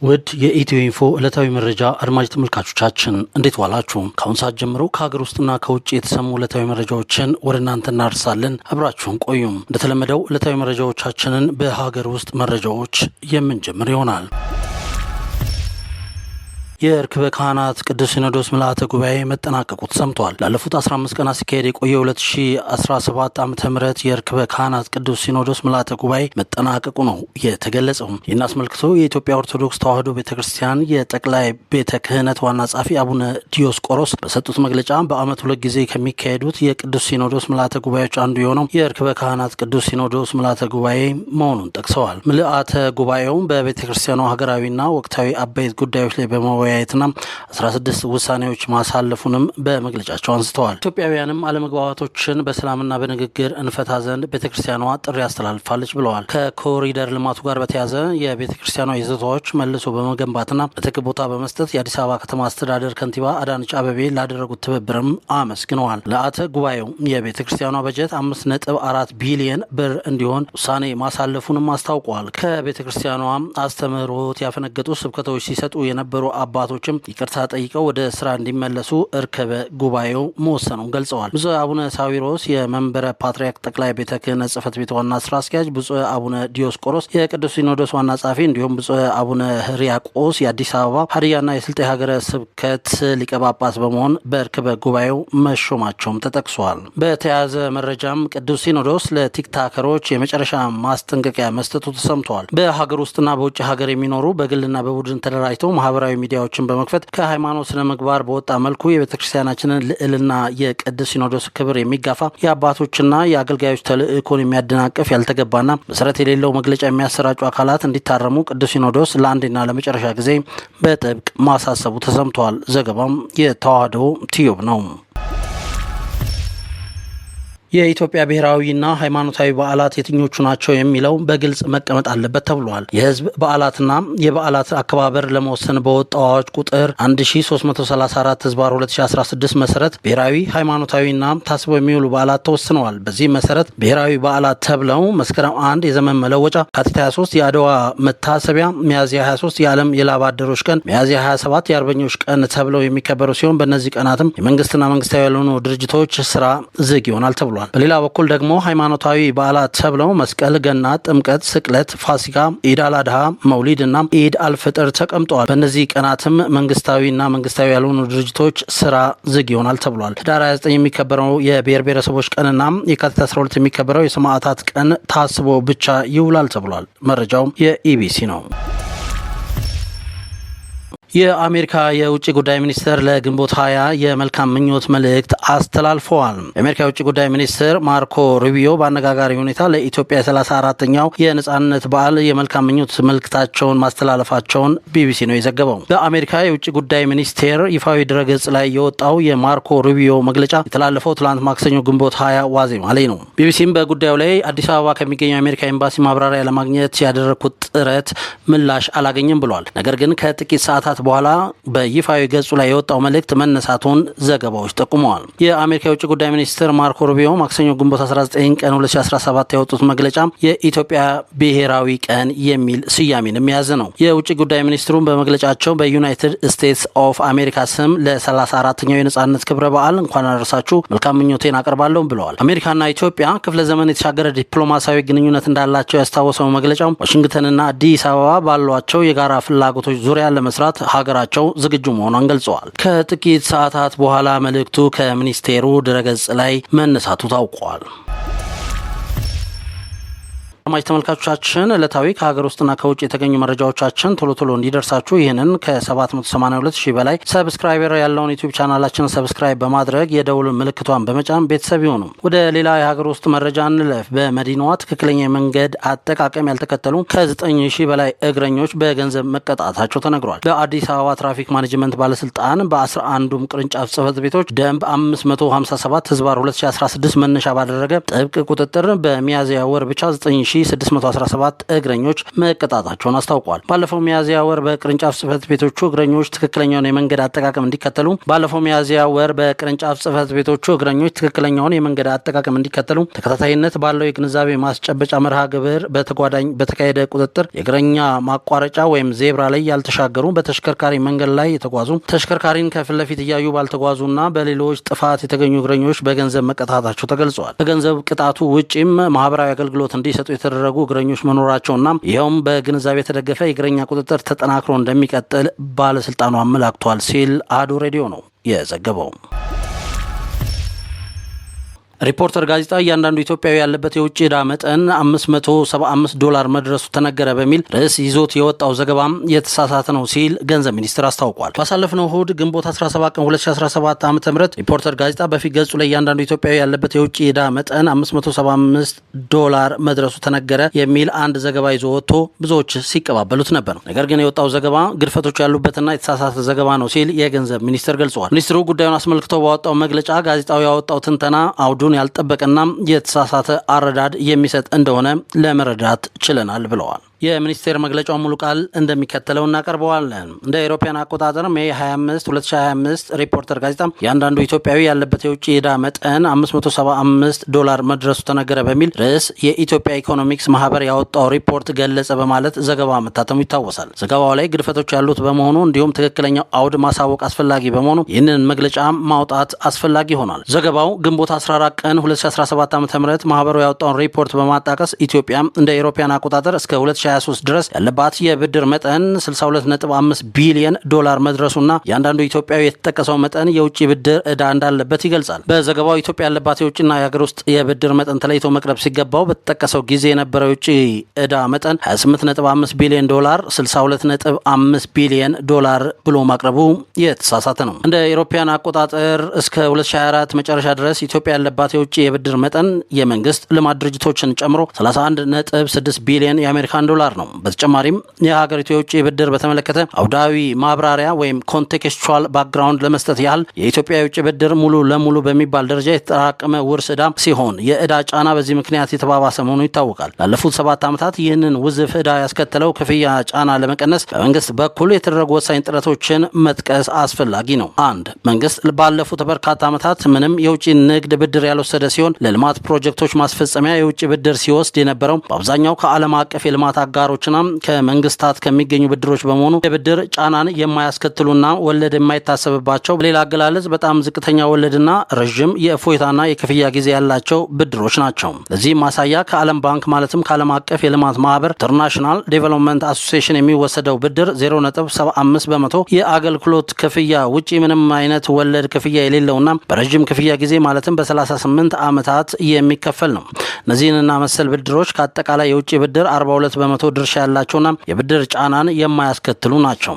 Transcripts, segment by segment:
ውድ የኢትዮ ኢንፎ ዕለታዊ መረጃ አድማጭ ተመልካቾቻችን እንዴት ዋላችሁ? ከአሁን ሰዓት ጀምሮ ከሀገር ውስጥና ከውጭ የተሰሙ ዕለታዊ መረጃዎችን ወደ እናንተ እናደርሳለን። አብራችሁን ቆዩም። እንደተለመደው ዕለታዊ መረጃዎቻችንን በሀገር ውስጥ መረጃዎች የምንጀምር ይሆናል። የርክበ ካህናት ቅዱስ ሲኖዶስ ምልዓተ ጉባኤ መጠናቀቁ ተሰምቷል። ላለፉት 15 ቀናት ሲካሄድ የቆየው 2017 ዓ.ም የርክበ ካህናት ቅዱስ ሲኖዶስ ምልዓተ ጉባኤ መጠናቀቁ ነው የተገለጸው። ይህን አስመልክቶ የኢትዮጵያ ኦርቶዶክስ ተዋሕዶ ቤተክርስቲያን የጠቅላይ ቤተ ክህነት ዋና ጸሐፊ አቡነ ዲዮስቆሮስ በሰጡት መግለጫ በዓመት 2 ጊዜ ከሚካሄዱት የቅዱስ ሲኖዶስ ምልዓተ ጉባኤዎች አንዱ የሆነው የርክበ ካህናት ቅዱስ ሲኖዶስ ምልዓተ ጉባኤ መሆኑን ጠቅሰዋል። ምልዓተ ጉባኤው በቤተክርስቲያኗ ሀገራዊና ወቅታዊ አበይት ጉዳዮች ላይ በመወያየትና 16 ውሳኔዎች ማሳለፉንም በመግለጫቸው አንስተዋል። ኢትዮጵያውያንም አለመግባባቶችን በሰላምና በንግግር እንፈታ ዘንድ ቤተክርስቲያኗ ጥሪ አስተላልፋለች ብለዋል። ከኮሪደር ልማቱ ጋር በተያያዘ የቤተክርስቲያኗ ይዞታዎች መልሶ በመገንባትና በትክ ቦታ በመስጠት የአዲስ አበባ ከተማ አስተዳደር ከንቲባ አዳነች አቤቤ ላደረጉት ትብብርም አመስግነዋል። ምልዓተ ጉባኤው የቤተክርስቲያኗ በጀት 5.4 ቢሊዮን ብር እንዲሆን ውሳኔ ማሳለፉንም አስታውቋል። ከቤተክርስቲያኗ አስተምህሮት ያፈነገጡ ስብከቶች ሲሰጡ የነበሩ አባቶችም ይቅርታ ጠይቀው ወደ ስራ እንዲመለሱ እርከበ ጉባኤው መወሰኑን ገልጸዋል። ብፁዕ አቡነ ሳዊሮስ የመንበረ ፓትርያርክ ጠቅላይ ቤተ ክህነት ጽሕፈት ቤት ዋና ስራ አስኪያጅ፣ ብፁዕ አቡነ ዲዮስቆሮስ የቅዱስ ሲኖዶስ ዋና ጸሐፊ እንዲሁም ብፁዕ አቡነ ሕርያቆስ የአዲስ አበባ ሀዲያና የስልጤ ሀገረ ስብከት ሊቀ ጳጳስ በመሆን በእርከበ ጉባኤው መሾማቸውም ተጠቅሷል። በተያያዘ መረጃም ቅዱስ ሲኖዶስ ለቲክታከሮች የመጨረሻ ማስጠንቀቂያ መስጠቱ ተሰምተዋል። በሀገር ውስጥና በውጭ ሀገር የሚኖሩ በግልና በቡድን ተደራጅተው ማህበራዊ ሚዲያዎችን በመክፈት ከሃይማኖት ስነ ምግባር በወጣ መልኩ የቤተክርስቲያናችንን ልዕልና የቅዱስ ሲኖዶስ ክብር የሚጋፋ የአባቶችና የአገልጋዮች ተልእኮን የሚያደናቅፍ ያልተገባና መሰረት የሌለው መግለጫ የሚያሰራጩ አካላት እንዲታረሙ ቅዱስ ሲኖዶስ ለአንዴና ለመጨረሻ ጊዜ በጥብቅ ማሳሰቡ ተሰምተዋል። ዘገባም የተዋሕዶ ቲዩብ ነው። የኢትዮጵያ ብሔራዊና ሃይማኖታዊ በዓላት የትኞቹ ናቸው የሚለው በግልጽ መቀመጥ አለበት ተብሏል። የህዝብ በዓላትና የበዓላት አከባበር ለመወሰን በወጣው አዋጅ ቁጥር 1334/2016 መሰረት ብሔራዊ ሃይማኖታዊና ታስበው የሚውሉ በዓላት ተወስነዋል። በዚህ መሰረት ብሔራዊ በዓላት ተብለው መስከረም 1 የዘመን መለወጫ፣ የካቲት 23 የአድዋ መታሰቢያ፣ ሚያዝያ 23 የዓለም የላብ አደሮች ቀን፣ ሚያዝያ 27 የአርበኞች ቀን ተብለው የሚከበሩ ሲሆን በእነዚህ ቀናትም የመንግስትና መንግስታዊ ያልሆኑ ድርጅቶች ስራ ዝግ ይሆናል ተብሏል። በሌላ በኩል ደግሞ ሃይማኖታዊ በዓላት ተብለው መስቀል፣ ገና፣ ጥምቀት፣ ስቅለት፣ ፋሲካ፣ ኢድ አል አድሃ፣ መውሊድ እና ኢድ አልፍጥር ተቀምጠዋል። በእነዚህ ቀናትም መንግስታዊና መንግስታዊ ያልሆኑ ድርጅቶች ስራ ዝግ ይሆናል ተብሏል። ህዳር 29 የሚከበረው የብሔር ብሔረሰቦች ቀንና የካቲት 12 የሚከበረው የሰማዕታት ቀን ታስቦ ብቻ ይውላል ተብሏል። መረጃው የኢቢሲ ነው። የአሜሪካ የውጭ ጉዳይ ሚኒስትር ለግንቦት 20 የመልካም ምኞት መልእክት አስተላልፈዋል። የአሜሪካ የውጭ ጉዳይ ሚኒስትር ማርኮ ሩቢዮ በአነጋጋሪ ሁኔታ ለኢትዮጵያ 34ኛው የነጻነት በዓል የመልካም ምኞት መልእክታቸውን ማስተላለፋቸውን ቢቢሲ ነው የዘገበው። በአሜሪካ የውጭ ጉዳይ ሚኒስቴር ይፋዊ ድረገጽ ላይ የወጣው የማርኮ ሩቢዮ መግለጫ የተላለፈው ትላንት ማክሰኞ ግንቦት 20 ዋዜማ ላይ ነው። ቢቢሲም በጉዳዩ ላይ አዲስ አበባ ከሚገኘው የአሜሪካ ኤምባሲ ማብራሪያ ለማግኘት ያደረግኩት ጥረት ምላሽ አላገኘም ብሏል። ነገር ግን ከጥቂት ሰዓታት በኋላ በይፋዊ ገጹ ላይ የወጣው መልእክት መነሳቱን ዘገባዎች ጠቁመዋል። የአሜሪካ የውጭ ጉዳይ ሚኒስትር ማርኮ ሩቢዮ ማክሰኞ ግንቦት 19 ቀን 2017 ያወጡት መግለጫ የኢትዮጵያ ብሔራዊ ቀን የሚል ስያሜንም የያዘ ነው። የውጭ ጉዳይ ሚኒስትሩን በመግለጫቸው በዩናይትድ ስቴትስ ኦፍ አሜሪካ ስም ለ34ኛው የነጻነት ክብረ በዓል እንኳን አደረሳችሁ መልካም ምኞቴን አቀርባለሁ ብለዋል። አሜሪካና ኢትዮጵያ ክፍለ ዘመን የተሻገረ ዲፕሎማሲያዊ ግንኙነት እንዳላቸው ያስታወሰው መግለጫው ዋሽንግተንና አዲስ አበባ ባሏቸው የጋራ ፍላጎቶች ዙሪያ ለመስራት ሀገራቸው ዝግጁ መሆኗን ገልጸዋል። ከጥቂት ሰዓታት በኋላ መልእክቱ ከሚኒስቴሩ ድረገጽ ላይ መነሳቱ ታውቋል። አድማጭ ተመልካቾቻችን ዕለታዊ ከሀገር ውስጥና ከውጭ የተገኙ መረጃዎቻችን ቶሎ ቶሎ እንዲደርሳችሁ ይህንን ከ782,000 በላይ ሰብስክራይበር ያለውን ዩቲዩብ ቻናላችንን ሰብስክራይብ በማድረግ የደውል ምልክቷን በመጫን ቤተሰብ ይሁኑ። ወደ ሌላ የሀገር ውስጥ መረጃ እንለፍ። በመዲናዋ ትክክለኛ የመንገድ አጠቃቀም ያልተከተሉ ከ9,000 በላይ እግረኞች በገንዘብ መቀጣታቸው ተነግሯል። በአዲስ አበባ ትራፊክ ማኔጅመንት ባለስልጣን በ11ዱም ቅርንጫፍ ጽሕፈት ቤቶች ደንብ 557/2016 መነሻ ባደረገ ጥብቅ ቁጥጥር በሚያዝያ ወር ብቻ 9,000 1617 እግረኞች መቀጣታቸውን አስታውቋል። ባለፈው ሚያዝያ ወር በቅርንጫፍ ጽህፈት ቤቶቹ እግረኞች ትክክለኛውን የመንገድ አጠቃቀም እንዲከተሉ ተከታታይነት ባለው የግንዛቤ ማስጨበጫ መርሃ ግብር በተጓዳኝ በተካሄደ ቁጥጥር የእግረኛ ማቋረጫ ወይም ዜብራ ላይ ያልተሻገሩ በተሽከርካሪ መንገድ ላይ የተጓዙ ተሽከርካሪን ከፊት ለፊት እያዩ ባልተጓዙና በሌሎች ጥፋት የተገኙ እግረኞች በገንዘብ መቀጣታቸው ተገልጿል። ከገንዘብ ቅጣቱ ውጪም ማህበራዊ አገልግሎት እንዲሰጡ የተደረጉ እግረኞች መኖራቸውና ይኸውም በግንዛቤ የተደገፈ የእግረኛ ቁጥጥር ተጠናክሮ እንደሚቀጥል ባለስልጣኑ አመላክቷል ሲል አሐዱ ሬዲዮ ነው የዘገበው። ሪፖርተር ጋዜጣ እያንዳንዱ ኢትዮጵያዊ ያለበት የውጭ ዕዳ መጠን $575 መድረሱ ተነገረ በሚል ርዕስ ይዞት የወጣው ዘገባም የተሳሳተ ነው ሲል ገንዘብ ሚኒስቴር አስታውቋል። ባሳለፍነው እሁድ ግንቦት 17 ቀን 2017 ዓ.ም ሪፖርተር ጋዜጣ በፊት ገጹ ላይ እያንዳንዱ ኢትዮጵያዊ ያለበት የውጭ ዕዳ መጠን $575 መድረሱ ተነገረ የሚል አንድ ዘገባ ይዞ ወጥቶ ብዙዎች ሲቀባበሉት ነበር። ነገር ግን የወጣው ዘገባ ግድፈቶች ያሉበትና የተሳሳተ ዘገባ ነው ሲል የገንዘብ ሚኒስቴር ገልጿል። ሚኒስትሩ ጉዳዩን አስመልክተው ባወጣው መግለጫ ጋዜጣው ያወጣው ትንተና አውዱን ያልጠበቀና የተሳሳተ አረዳድ የሚሰጥ እንደሆነ ለመረዳት ችለናል ብለዋል። የሚኒስቴር መግለጫው ሙሉ ቃል እንደሚከተለው እናቀርበዋለን። እንደ አውሮፓውያን አቆጣጠር ሜይ 25 2025 ሪፖርተር ጋዜጣ ያንዳንዱ ኢትዮጵያዊ ያለበት የውጭ ዕዳ መጠን $575 መድረሱ ተነገረ በሚል ርዕስ የኢትዮጵያ ኢኮኖሚክስ ማህበር ያወጣው ሪፖርት ገለጸ በማለት ዘገባ መታተሙ ይታወሳል። ዘገባው ላይ ግድፈቶች ያሉት በመሆኑ እንዲሁም ትክክለኛው አውድ ማሳወቅ አስፈላጊ በመሆኑ ይህንን መግለጫ ማውጣት አስፈላጊ ሆኗል። ዘገባው ግንቦት 14 ቀን 2017 ዓ.ም ማህበሩ ያወጣውን ሪፖርት በማጣቀስ ኢትዮጵያ እንደ አውሮፓውያን አቆጣጠር እስከ 2023 ድረስ ያለባት የብድር መጠን $62.5 ቢሊዮን መድረሱና ያንዳንዱ ኢትዮጵያዊ የተጠቀሰው መጠን የውጭ ብድር ዕዳ እንዳለበት ይገልጻል። በዘገባው ኢትዮጵያ ያለባት የውጭና የሀገር ውስጥ የብድር መጠን ተለይቶ መቅረብ ሲገባው በተጠቀሰው ጊዜ የነበረው የውጭ ዕዳ መጠን $28.5 ቢሊዮን $62.5 ቢሊዮን ብሎ ማቅረቡ የተሳሳተ ነው። እንደ አውሮፓውያን አቆጣጠር እስከ 2024 መጨረሻ ድረስ ኢትዮጵያ ያለባት የውጭ የብድር መጠን የመንግስት ልማት ድርጅቶችን ጨምሮ $31.6 ቢሊዮን የአሜሪካን ዶላር ነው። በተጨማሪም የሀገሪቱ የውጭ ብድር በተመለከተ አውዳዊ ማብራሪያ ወይም ኮንቴክስቹዋል ባክግራውንድ ለመስጠት ያህል የኢትዮጵያ የውጭ ብድር ሙሉ ለሙሉ በሚባል ደረጃ የተጠራቀመ ውርስ ዕዳ ሲሆን የዕዳ ጫና በዚህ ምክንያት የተባባሰ መሆኑ ይታወቃል። ላለፉት 7 ዓመታት ይህንን ውዝፍ ዕዳ ያስከተለው ክፍያ ጫና ለመቀነስ በመንግስት በኩል የተደረጉ ወሳኝ ጥረቶችን መጥቀስ አስፈላጊ ነው። 1. መንግስት ባለፉት በርካታ ዓመታት ምንም የውጭ ንግድ ብድር ያልወሰደ ሲሆን ለልማት ፕሮጀክቶች ማስፈጸሚያ የውጭ ብድር ሲወስድ የነበረው በአብዛኛው ከዓለም አቀፍ የልማት አጋሮችና ከመንግስታት ከሚገኙ ብድሮች በመሆኑ የብድር ጫናን የማያስከትሉና ወለድ የማይታሰብባቸው በሌላ አገላለጽ በጣም ዝቅተኛ ወለድና ረዥም የእፎይታና የክፍያ ጊዜ ያላቸው ብድሮች ናቸው። ለዚህ ማሳያ ከዓለም ባንክ ማለትም ከዓለም አቀፍ የልማት ማህበር ኢንተርናሽናል ዴቨሎፕመንት አሶሲዬሽን የሚወሰደው ብድር 0.75% የአገልግሎት ክፍያ ውጪ ምንም አይነት ወለድ ክፍያ የሌለውና በረዥም ክፍያ ጊዜ ማለትም በ38 ዓመታት የሚከፈል ነው። እነዚህንና መሰል ብድሮች ከአጠቃላይ የውጭ ብድር 42% ድርሻ ያላቸውና የብድር ጫናን የማያስከትሉ ናቸው።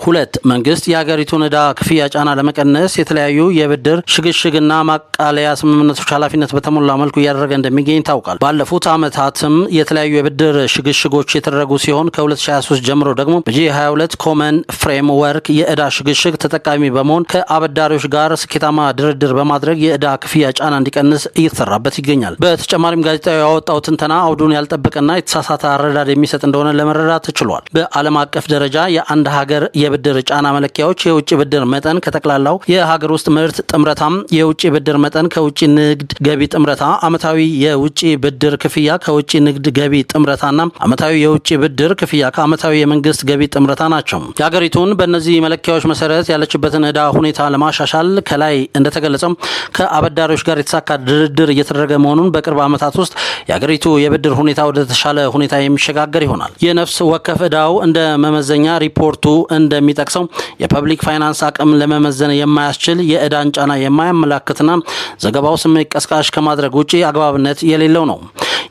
2. መንግስት የሀገሪቱን ዕዳ ክፍያ ጫና ለመቀነስ የተለያዩ የብድር ሽግሽግና ማቃለያ ስምምነቶች ኃላፊነት በተሞላ መልኩ እያደረገ እንደሚገኝ ይታወቃል። ባለፉት ዓመታትም የተለያዩ የብድር ሽግሽጎች የተደረጉ ሲሆን ከ2023 ጀምሮ ደግሞ በጂ22 ኮመን ፍሬምወርክ የዕዳ ሽግሽግ ተጠቃሚ በመሆን ከአበዳሪዎች ጋር ስኬታማ ድርድር በማድረግ የዕዳ ክፍያ ጫና እንዲቀንስ እየተሰራበት ይገኛል። በተጨማሪም ጋዜጣው ያወጣው ትንተና አውዱን ያልጠበቀና የተሳሳተ አረዳድ የሚሰጥ እንደሆነ ለመረዳት ተችሏል። በዓለም አቀፍ ደረጃ የአንድ ሀገር የብድር ጫና መለኪያዎች የውጭ ብድር መጠን ከጠቅላላው የሀገር ውስጥ ምርት ጥምረታም፣ የውጭ ብድር መጠን ከውጭ ንግድ ገቢ ጥምረታ፣ አመታዊ የውጭ ብድር ክፍያ ከውጭ ንግድ ገቢ ጥምረታና አመታዊ የውጭ ብድር ክፍያ ከአመታዊ የመንግስት ገቢ ጥምረታ ናቸው። የሀገሪቱን በእነዚህ መለኪያዎች መሰረት ያለችበትን ዕዳ ሁኔታ ለማሻሻል ከላይ እንደተገለጸው ከአበዳሪዎች ጋር የተሳካ ድርድር እየተደረገ መሆኑን በቅርብ ዓመታት ውስጥ የሀገሪቱ የብድር ሁኔታ ወደ ተሻለ ሁኔታ የሚሸጋገር ይሆናል። የነፍስ ወከፍ ዕዳው እንደ መመዘኛ ሪፖርቱ እንደሚጠቅሰው የፐብሊክ ፋይናንስ አቅም ለመመዘን የማያስችል የዕዳን ጫና የማያመላክትና ዘገባው ስሜት ቀስቃሽ ከማድረግ ውጪ አግባብነት የሌለው ነው።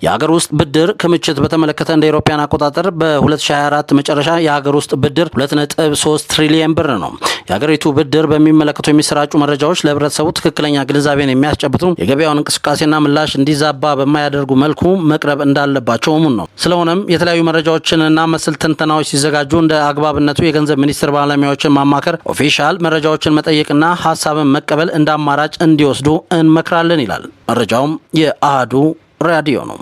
የሀገር ውስጥ ብድር ክምችት በተመለከተ እንደ አውሮፓውያን አቆጣጠር በ2024 መጨረሻ የሀገር ውስጥ ብድር 2.3 ትሪሊየን ብር ነው። የሀገሪቱ ብድር በሚመለከቱ የሚሰራጩ መረጃዎች ለህብረተሰቡ ትክክለኛ ግንዛቤን የሚያስጨብጡ የገበያውን እንቅስቃሴና ምላሽ እንዲዛባ በማያደርጉ መልኩ መቅረብ እንዳለባቸው እሙን ነው። ስለሆነም የተለያዩ መረጃዎችንና መሰል ትንተናዎች ሲዘጋጁ እንደ አግባብነቱ የገንዘብ ሚኒስቴር ባለሙያዎችን ማማከር፣ ኦፊሻል መረጃዎችን መጠየቅና ሀሳብን መቀበል እንደ አማራጭ እንዲወስዱ እንመክራለን ይላል። መረጃውም የአሐዱ ራዲዮ ነው።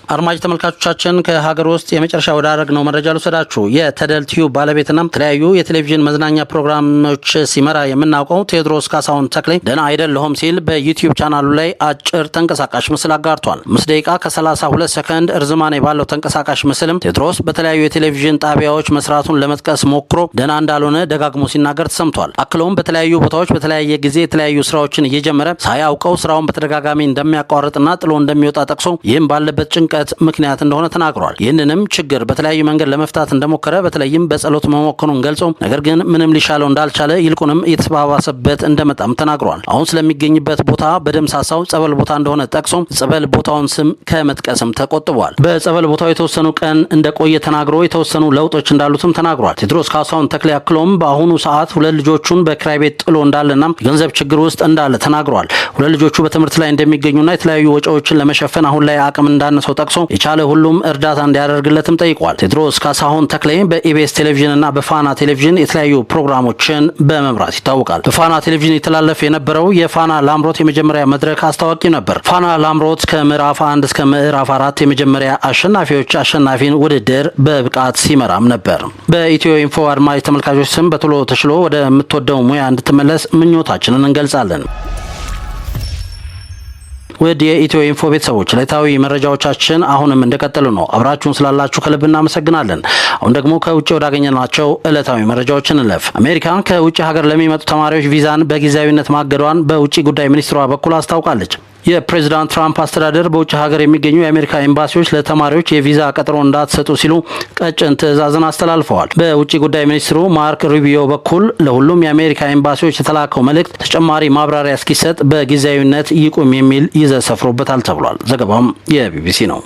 አድማጭ ተመልካቾቻችን ከሀገር ውስጥ የመጨረሻ ወዳረግ ነው መረጃ ልወስዳችሁ። የተደል ቲዩብ ባለቤትና የተለያዩ የቴሌቪዥን መዝናኛ ፕሮግራሞች ሲመራ የምናውቀው ቴዎድሮስ ካሳሁን ተክሌ ደህና አይደለሁም ሲል በዩቲዩብ ቻናሉ ላይ አጭር ተንቀሳቃሽ ምስል አጋርቷል። 5 ደቂቃ ከ32 ሰከንድ እርዝማኔ ባለው ተንቀሳቃሽ ምስልም ቴዎድሮስ በተለያዩ የቴሌቪዥን ጣቢያዎች መስራቱን ለመጥቀስ ሞክሮ ደህና እንዳልሆነ ደጋግሞ ሲናገር ተሰምቷል። አክለውም በተለያዩ ቦታዎች በተለያየ ጊዜ የተለያዩ ስራዎችን እየጀመረ ሳያውቀው ስራውን በተደጋጋሚ እንደሚያቋርጥና ጥሎ እንደሚወጣ ጠቅሶ ይህም ባለበት ጭንቀት ምክንያት እንደሆነ ተናግሯል። ይህንንም ችግር በተለያዩ መንገድ ለመፍታት እንደሞከረ በተለይም በጸሎት መሞከሩን ገልጾ ነገር ግን ምንም ሊሻለው እንዳልቻለ ይልቁንም እየተባባሰበት እንደመጣም ተናግሯል። አሁን ስለሚገኝበት ቦታ በደምሳሳው ጸበል ቦታ እንደሆነ ጠቅሶ ጸበል ቦታውን ስም ከመጥቀስም ተቆጥቧል። በጸበል ቦታው የተወሰኑ ቀን እንደቆየ ተናግሮ የተወሰኑ ለውጦች እንዳሉትም ተናግሯል። ቴዎድሮስ ካሳሁን ተክሌ አክሎም በአሁኑ ሰዓት 2 ልጆቹን በክራይ ቤት ጥሎ እንዳለና የገንዘብ ችግር ውስጥ እንዳለ ተናግሯል። 2 ልጆቹ በትምህርት ላይ እንደሚገኙና የተለያዩ ወጪዎችን ለመሸፈን አሁን ላይ አቅም እንዳነሰው ጠቅሶ የቻለ ሁሉም እርዳታ እንዲያደርግለትም ጠይቋል። ቴዎድሮስ ካሳሁን ተክሌ በኢቢኤስ ቴሌቪዥን እና በፋና ቴሌቪዥን የተለያዩ ፕሮግራሞችን በመምራት ይታወቃል። በፋና ቴሌቪዥን የተላለፈ የነበረው የፋና ላምሮት የመጀመሪያ መድረክ አስታዋቂ ነበር። ፋና ላምሮት ከምዕራፍ 1 እስከ ምዕራፍ 4 የመጀመሪያ አሸናፊን ውድድር በብቃት ሲመራም ነበር። በኢትዮ ኢንፎ አድማጭ ተመልካቾች ስም በቶሎ ተሽሎ ወደ ምትወደው ሙያ እንድትመለስ ምኞታችንን እንገልጻለን። ወደ የኢትዮ ኢንፎ ቤተሰቦች ዕለታዊ መረጃዎቻችን አሁንም እንደቀጠሉ ነው። አብራችሁን ስላላችሁ ከልብ እናመሰግናለን። አሁን ደግሞ ከውጭ ወዳገኘናቸው ዕለታዊ መረጃዎች እንለፍ። አሜሪካን ከውጭ ሀገር ለሚመጡ ተማሪዎች ቪዛን በጊዜያዊነት ማገዷን በውጭ ጉዳይ ሚኒስትሯ በኩል አስታውቃለች። የፕሬዝዳንት ትራምፕ አስተዳደር በውጭ ሀገር የሚገኙ የአሜሪካ ኤምባሲዎች ለተማሪዎች የቪዛ ቀጠሮ እንዳትሰጡ ሲሉ ቀጭን ትዕዛዝን አስተላልፈዋል። በውጭ ጉዳይ ሚኒስትሩ ማርክ ሩቢዮ በኩል ለሁሉም የአሜሪካ ኤምባሲዎች የተላከው መልእክት ተጨማሪ ማብራሪያ እስኪሰጥ በጊዜያዊነት ይቁም የሚል ይዘት ሰፍሮበታል ተብሏል። ዘገባም የቢቢሲ ነው።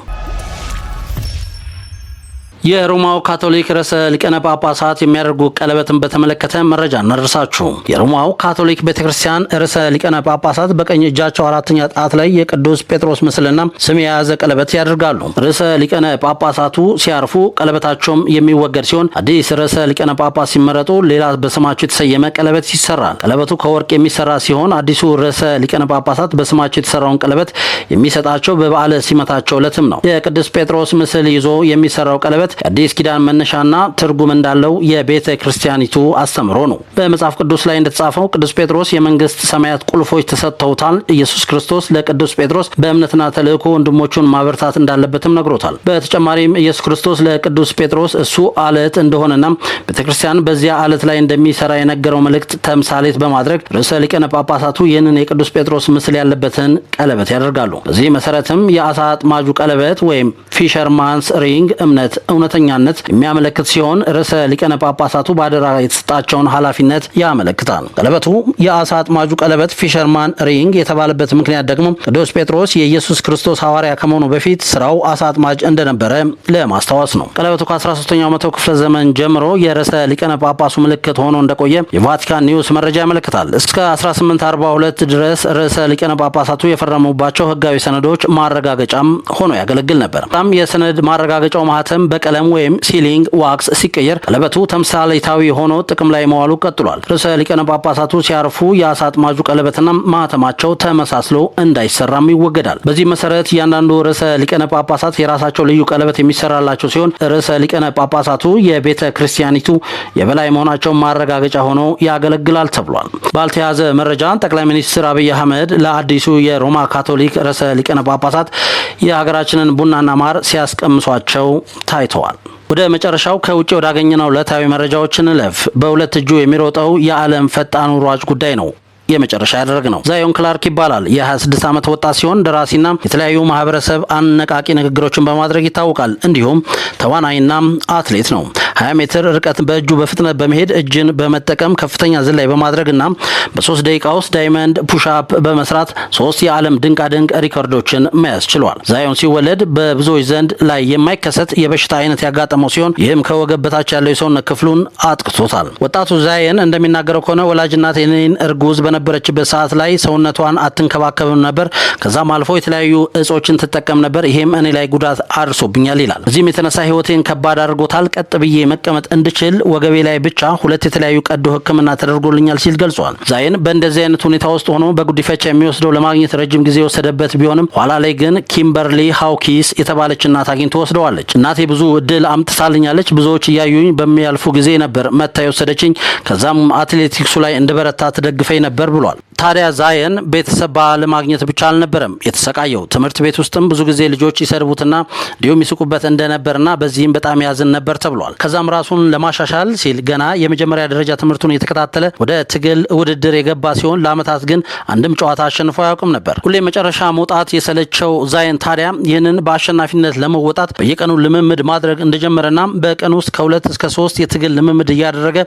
የሮማው ካቶሊክ ርዕሰ ሊቃነ ጳጳሳት የሚያደርጉ ቀለበትን በተመለከተ መረጃ እናደርሳችሁ። የሮማው ካቶሊክ ቤተክርስቲያን ርዕሰ ሊቃነ ጳጳሳት በቀኝ እጃቸው 4ኛ ጣት ላይ የቅዱስ ጴጥሮስ ምስልና ስም የያዘ ቀለበት ያደርጋሉ። ርዕሰ ሊቃነ ጳጳሳቱ ሲያርፉ ቀለበታቸውም የሚወገድ ሲሆን አዲስ ርዕሰ ሊቃነ ጳጳስ ሲመረጡ ሌላ በስማቸው የተሰየመ ቀለበት ይሰራል። ቀለበቱ ከወርቅ የሚሰራ ሲሆን አዲሱ ርዕሰ ሊቃነ ጳጳሳት በስማቸው የተሰራውን ቀለበት የሚሰጣቸው በበዓለ ሲመታቸው ዕለትም ነው። የቅዱስ ጴጥሮስ ምስል ይዞ የሚሰራው ቀለበት አዲስ ኪዳን መነሻና ትርጉም እንዳለው የቤተ ክርስቲያኒቱ አስተምሮ ነው። በመጽሐፍ ቅዱስ ላይ እንደተጻፈው ቅዱስ ጴጥሮስ የመንግስት ሰማያት ቁልፎች ተሰጥተውታል። ኢየሱስ ክርስቶስ ለቅዱስ ጴጥሮስ በእምነትና ተልእኮ ወንድሞቹን ማበርታት እንዳለበትም ነግሮታል። በተጨማሪም ኢየሱስ ክርስቶስ ለቅዱስ ጴጥሮስ እሱ አለት እንደሆነና ቤተ ክርስቲያን በዚያ አለት ላይ እንደሚሰራ የነገረው መልእክት ተምሳሌት በማድረግ ርዕሰ ሊቃነ ጳጳሳቱ ይህንን የቅዱስ ጴጥሮስ ምስል ያለበትን ቀለበት ያደርጋሉ። በዚህ መሰረትም የአሳ አጥማጁ ቀለበት ወይም ፊሸርማንስ ሪንግ እውነተኛነት የሚያመለክት ሲሆን ርዕሰ ሊቃነ ጳጳሳቱ ባደራ የተሰጣቸውን ኃላፊነት ያመለክታል። ቀለበቱ የአሳ አጥማጁ ቀለበት ፊሸርማን ሪንግ የተባለበት ምክንያት ደግሞ ቅዱስ ጴጥሮስ የኢየሱስ ክርስቶስ ሐዋርያ ከመሆኑ በፊት ስራው አሳ አጥማጅ እንደነበረ ለማስታወስ ነው። ቀለበቱ ከ13ኛው መቶ ክፍለ ዘመን ጀምሮ የርዕሰ ሊቃነ ጳጳሱ ምልክት ሆኖ እንደቆየ የቫቲካን ኒውስ መረጃ ያመለክታል። እስከ 1842 ድረስ ርዕሰ ሊቃነ ጳጳሳቱ የፈረሙባቸው ህጋዊ ሰነዶች ማረጋገጫም ሆኖ ያገለግል ነበር። የሰነድ ማረጋገጫው ማህተም በቀለም ወይም ሲሊንግ ዋክስ ሲቀየር ቀለበቱ ተምሳሌታዊ ሆኖ ጥቅም ላይ መዋሉ ቀጥሏል። ርዕሰ ሊቃነ ጳጳሳቱ ሲያርፉ የአሳ አጥማጁ ቀለበትና ማህተማቸው ተመሳስሎ እንዳይሰራም ይወገዳል። በዚህ መሰረት እያንዳንዱ ርዕሰ ሊቃነ ጳጳሳት የራሳቸው ልዩ ቀለበት የሚሰራላቸው ሲሆን ርዕሰ ሊቃነ ጳጳሳቱ የቤተ ክርስቲያኒቱ የበላይ መሆናቸው ማረጋገጫ ሆኖ ያገለግላል ተብሏል። ባልተያዘ መረጃ ጠቅላይ ሚኒስትር አብይ አህመድ ለአዲሱ የሮማ ካቶሊክ ርዕሰ ሊቃነ ጳጳሳት የሀገራችንን ቡናና ማር ሲያስቀምሷቸው ታይተዋል። ወደ መጨረሻው ከውጭ ወዳገኘነው ዕለታዊ መረጃዎች እንለፍ። በሁለት እጁ የሚሮጠው የዓለም ፈጣኑ ሯጭ ጉዳይ ነው የመጨረሻ ያደረግነው። ዛዮን ክላርክ ይባላል። የ26 ዓመት ወጣት ሲሆን ደራሲና የተለያዩ ማህበረሰብ አነቃቂ ንግግሮችን በማድረግ ይታወቃል። እንዲሁም ተዋናይና አትሌት ነው። 20 ሜትር ርቀት በእጁ በፍጥነት በመሄድ እጅን በመጠቀም ከፍተኛ ዝላይ በማድረግና በ3 ደቂቃ ውስጥ ዳይመንድ ፑሽአፕ በመስራት 3 የዓለም ድንቃድንቅ ሪኮርዶችን መያዝ ችሏል። ዛዮን ሲወለድ በብዙዎች ዘንድ ላይ የማይከሰት የበሽታ አይነት ያጋጠመው ሲሆን ይህም ከወገብ በታች ያለው የሰውነት ክፍሉን አጥቅቶታል። ወጣቱ ዛየን እንደሚናገረው ከሆነ ወላጅ እናቴ እኔን እርጉዝ በነበረችበት ሰዓት ላይ ሰውነቷን አትንከባከብም ነበር። ከዛም አልፎ የተለያዩ እጾችን ትጠቀም ነበር። ይሄም እኔ ላይ ጉዳት አድርሶብኛል ይላል። እዚህም የተነሳ ህይወቴን ከባድ አድርጎታል። ቀጥ ብዬ መቀመጥ እንድችል ወገቤ ላይ ብቻ 2 የተለያዩ ቀዶ ሕክምና ተደርጎልኛል ሲል ገልጿል። ዛይን በእንደዚህ አይነት ሁኔታ ውስጥ ሆኖ በጉዲፈቻ የሚወስደው ለማግኘት ረጅም ጊዜ የወሰደበት ቢሆንም ኋላ ላይ ግን ኪምበርሊ ሃውኪስ የተባለች እናት አግኝቶ ወስደዋለች። እናቴ ብዙ እድል አምጥታልኛለች። ብዙዎች እያዩኝ በሚያልፉ ጊዜ ነበር መታ የወሰደችኝ። ከዛም አትሌቲክሱ ላይ እንደበረታ ትደግፈኝ ነበር ብሏል። ታዲያ ዛየን ቤተሰብ ባለማግኘት ብቻ አልነበረም የተሰቃየው። ትምህርት ቤት ውስጥም ብዙ ጊዜ ልጆች ይሰድቡትና እንዲሁም ይስቁበት እንደነበርና በዚህም በጣም ያዝን ነበር ተብሏል። ከዛም ራሱን ለማሻሻል ሲል ገና የመጀመሪያ ደረጃ ትምህርቱን የተከታተለ ወደ ትግል ውድድር የገባ ሲሆን ለአመታት ግን አንድም ጨዋታ አሸንፎ አያውቅም ነበር። ሁሌ መጨረሻ መውጣት የሰለቸው ዛየን ታዲያ ይህንን በአሸናፊነት ለመወጣት በየቀኑ ልምምድ ማድረግ እንደጀመረና በቀን ውስጥ ከ2 እስከ 3 የትግል ልምምድ እያደረገ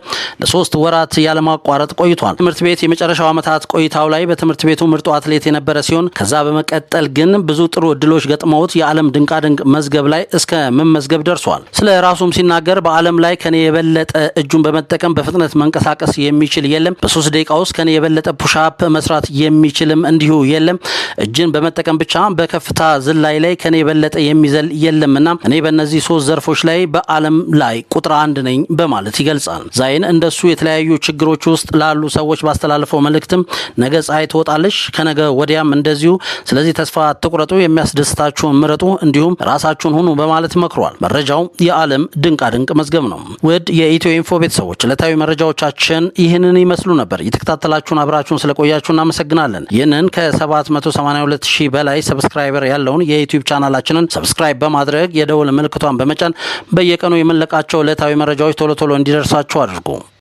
ለ3 ወራት ያለማቋረጥ ቆይቷል። ትምህርት ቤት የመጨረሻው አመታት ቆይታው ላይ በትምህርት ቤቱ ምርጡ አትሌት የነበረ ሲሆን ከዛ በመቀጠል ግን ብዙ ጥሩ እድሎች ገጥመውት የዓለም ድንቃድንቅ መዝገብ ላይ እስከ መመዝገብ ደርሷል። ስለ ራሱም ሲናገር በዓለም ላይ ከኔ የበለጠ እጁን በመጠቀም በፍጥነት መንቀሳቀስ የሚችል የለም። በ3 ደቂቃ ውስጥ ከኔ የበለጠ ፑሽአፕ መስራት የሚችልም እንዲሁ የለም። እጅን በመጠቀም ብቻ በከፍታ ዝላይ ላይ ከኔ የበለጠ የሚዘል የለምና እኔ በእነዚህ 3 ዘርፎች ላይ በዓለም ላይ ቁጥር 1 ነኝ በማለት ይገልጻል። ዛይን እንደሱ የተለያዩ ችግሮች ውስጥ ላሉ ሰዎች ባስተላለፈው መልእክትም ነገ ፀሐይ ትወጣለች፣ ከነገ ወዲያም እንደዚሁ። ስለዚህ ተስፋ አትቁረጡ፣ የሚያስደስታችሁን ምረጡ፣ እንዲሁም ራሳችሁን ሁኑ በማለት መክሯል። መረጃው የዓለም ድንቃድንቅ መዝገብ ነው። ውድ የኢትዮ ኢንፎ ቤተሰቦች ዕለታዊ መረጃዎቻችን ይህንን ይመስሉ ነበር። የተከታተላችሁን አብራችሁን ስለቆያችሁ እናመሰግናለን። ይህንን ከ782 ሺህ በላይ ሰብስክራይበር ያለውን የዩቲዩብ ቻናላችንን ሰብስክራይብ በማድረግ የደወል ምልክቷን በመጫን በየቀኑ የምንለቃቸው ዕለታዊ መረጃዎች ቶሎ ቶሎ እንዲደርሳችሁ አድርጉ።